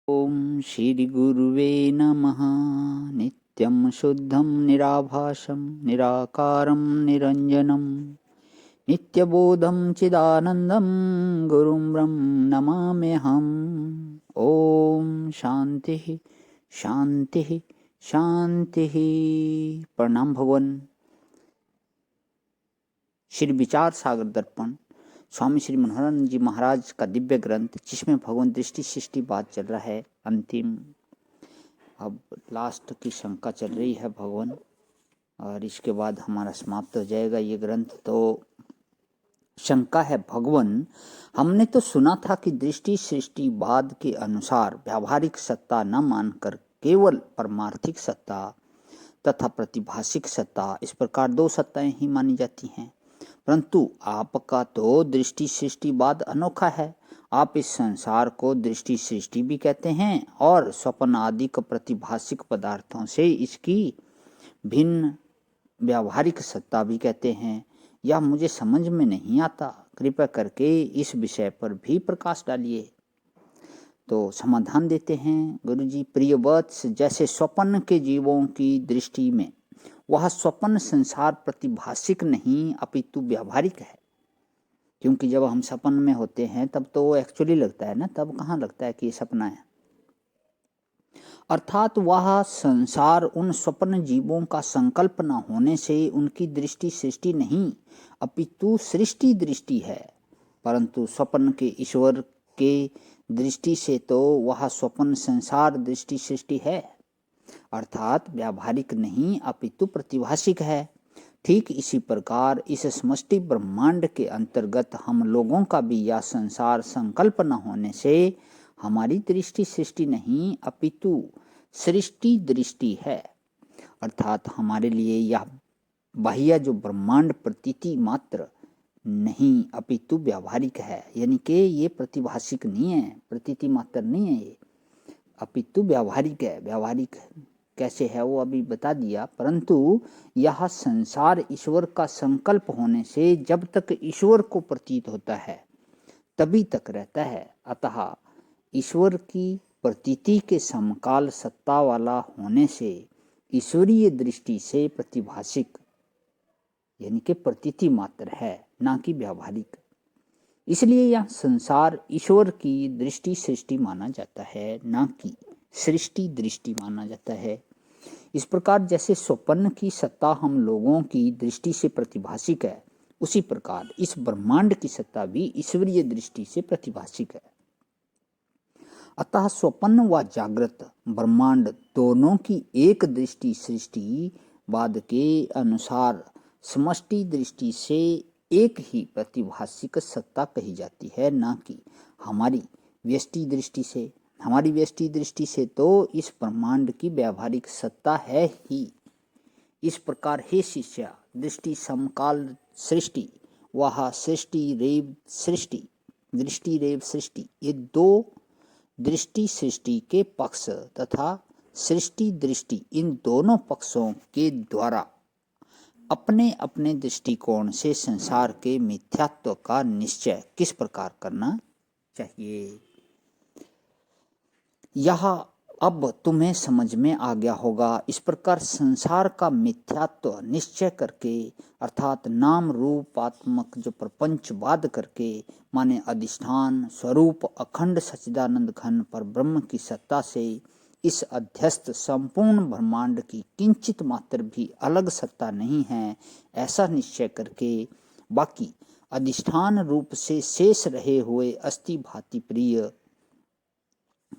ओम श्री गुरुवे नमः। नित्यं शुद्धं निराभासं निराकारं निरञ्जनं नित्यबोधं चिदानन्दं गुरुं ब्रह्म नमाम्यहम्। ओम शांति शांति शांति। प्रणाम भगवान। श्री विचार सागर दर्पण स्वामी श्री मनोहरानंद जी महाराज का दिव्य ग्रंथ, जिसमें भगवान दृष्टि सृष्टि बात चल रहा है। अंतिम अब लास्ट की शंका चल रही है भगवान, और इसके बाद हमारा समाप्त हो जाएगा ये ग्रंथ। तो शंका है भगवान, हमने तो सुना था कि दृष्टि सृष्टिवाद के अनुसार व्यावहारिक सत्ता न मानकर केवल परमार्थिक सत्ता तथा प्रतिभाषिक सत्ता, इस प्रकार दो सत्ताएं ही मानी जाती हैं। परंतु आपका तो दृष्टि सृष्टिवाद अनोखा है। आप इस संसार को दृष्टि सृष्टि भी कहते हैं और स्वप्न आदि प्रतिभाषिक पदार्थों से इसकी भिन्न व्यावहारिक सत्ता भी कहते हैं। यह मुझे समझ में नहीं आता, कृपया करके इस विषय पर भी प्रकाश डालिए। तो समाधान देते हैं गुरुजी। प्रिय वत्स, जैसे स्वप्न के जीवों की दृष्टि में वह स्वप्न संसार प्रतिभाषिक नहीं अपितु व्यावहारिक है। क्योंकि जब हम सपन में होते हैं तब तो एक्चुअली लगता है ना, तब कहाँ लगता है कि ये सपना है। अर्थात वह संसार उन स्वप्न जीवों का संकल्प न होने से उनकी दृष्टि सृष्टि नहीं अपितु सृष्टि दृष्टि है। परंतु स्वप्न के ईश्वर के दृष्टि से तो वह स्वप्न संसार दृष्टि सृष्टि है, अर्थात व्यावहारिक नहीं अपितु प्रतिभाषिक है। ठीक इसी प्रकार इस समष्टि ब्रह्मांड के अंतर्गत हम लोगों का भी यह संसार संकल्प न होने से हमारी दृष्टि सृष्टि नहीं अपितु सृष्टि दृष्टि है। अर्थात हमारे लिए यह बाह्य जो ब्रह्मांड प्रतीति मात्र नहीं अपितु व्यावहारिक है। यानी कि ये प्रतिभाषिक नहीं है, प्रतीति मात्र नहीं है, ये अपितु व्यावहारिक है। व्यावहारिक कैसे है वो अभी बता दिया। परंतु यह संसार ईश्वर का संकल्प होने से जब तक ईश्वर को प्रतीत होता है तभी तक रहता है। अतः ईश्वर की प्रतीति के समकाल सत्ता वाला होने से ईश्वरीय दृष्टि से प्रतिभाषिक यानी कि प्रतीति मात्र है, ना कि व्यावहारिक। इसलिए यह संसार ईश्वर की दृष्टि सृष्टि माना जाता है, ना कि सृष्टि दृष्टि माना जाता है। इस प्रकार जैसे स्वप्न की सत्ता हम लोगों की दृष्टि से प्रतिभाषिक है, उसी प्रकार इस ब्रह्मांड की सत्ता भी ईश्वरीय दृष्टि से प्रतिभाषिक है। अतः स्वप्न व जागृत ब्रह्मांड दोनों की एक दृष्टि सृष्टिवाद के अनुसार समष्टि दृष्टि से एक ही प्रतिभाषिक सत्ता कही जाती है, ना कि हमारी व्यष्टि दृष्टि से। हमारी व्यष्टि दृष्टि से तो इस ब्रह्मांड की व्यावहारिक सत्ता है ही। इस प्रकार हे शिष्य, दृष्टि समकाल सृष्टि वह सृष्टि रेव सृष्टि, दृष्टि रेव सृष्टि, ये दो दृष्टि सृष्टि के पक्ष तथा सृष्टि दृष्टि, इन दोनों पक्षों के द्वारा अपने अपने दृष्टिकोण से संसार के मिथ्यात्व का निश्चय किस प्रकार करना चाहिए, यह अब तुम्हें समझ में आ गया होगा। इस प्रकार संसार का मिथ्यात्व निश्चय करके, अर्थात नाम रूपात्मक जो प्रपंचवाद करके, माने अधिष्ठान स्वरूप अखंड सच्चिदानंद घन पर ब्रह्म की सत्ता से इस अध्यस्त संपूर्ण ब्रह्मांड की किंचित मात्र भी अलग सत्ता नहीं है, ऐसा निश्चय करके बाकी अधिष्ठान रूप से शेष रहे हुए अस्थि भाति प्रिय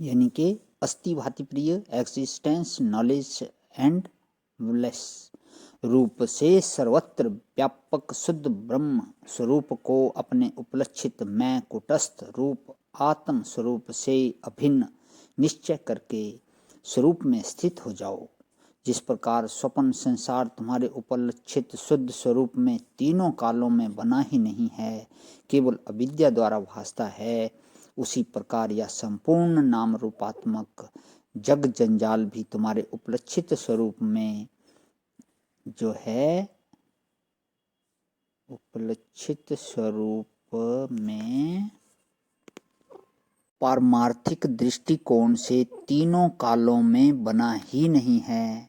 यानी कि अस्थि भाति प्रिय एग्जिस्टेंस नॉलेज एंड ब्लेस रूप से सर्वत्र व्यापक शुद्ध ब्रह्म स्वरूप को अपने उपलक्षित मैं कुटस्थ रूप आत्म स्वरूप से अभिन्न निश्चय करके स्वरूप में स्थित हो जाओ। जिस प्रकार स्वप्न संसार तुम्हारे उपलक्षित शुद्ध स्वरूप में तीनों कालों में बना ही नहीं है, केवल अविद्या द्वारा भासता है, उसी प्रकार यह संपूर्ण नाम रूपात्मक जग जंजाल भी तुम्हारे उपलक्षित स्वरूप में जो है, उपलक्षित स्वरूप में पारमार्थिक दृष्टिकोण से तीनों कालों में बना ही नहीं है।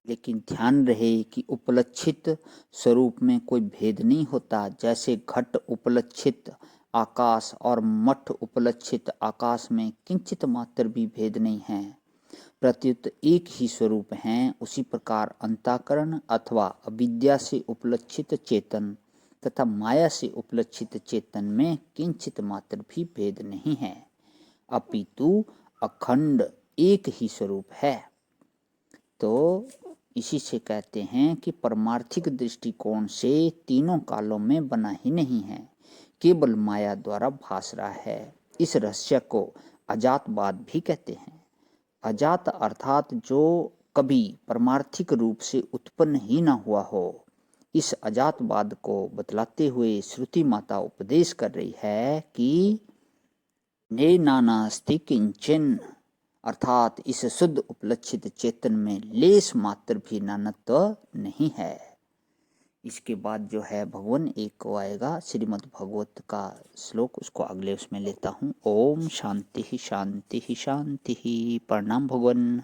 लेकिन ध्यान रहे कि उपलक्षित स्वरूप में कोई भेद नहीं होता। जैसे घट उपलक्षित आकाश और मठ उपलक्षित आकाश में किंचित मात्र भी भेद नहीं है, प्रत्युत एक ही स्वरूप हैं। उसी प्रकार अंतःकरण अथवा अविद्या से उपलक्षित चेतन तथा माया से उपलक्षित चेतन में किंचित मात्र भी भेद नहीं है, अपितु अखंड एक ही स्वरूप है। तो इसी से कहते हैं कि परमार्थिक दृष्टिकोण से तीनों कालों में बना ही नहीं है, केवल माया द्वारा भास रहा है। इस रहस्य को अजातवाद भी कहते हैं। अजात अर्थात जो कभी परमार्थिक रूप से उत्पन्न ही न हुआ हो। इस अजातवाद को बतलाते हुए श्रुति माता उपदेश कर रही है कि ने नानास्ति किंचन, अर्थात इस शुद्ध उपलक्षित चेतन में लेश मात्र भी नानत्व नहीं है। इसके बाद जो है भगवान एक को आएगा श्रीमद् भागवत का श्लोक, उसको अगले उसमें लेता हूँ। ओम शांति शांति शांति। प्रणाम भगवान।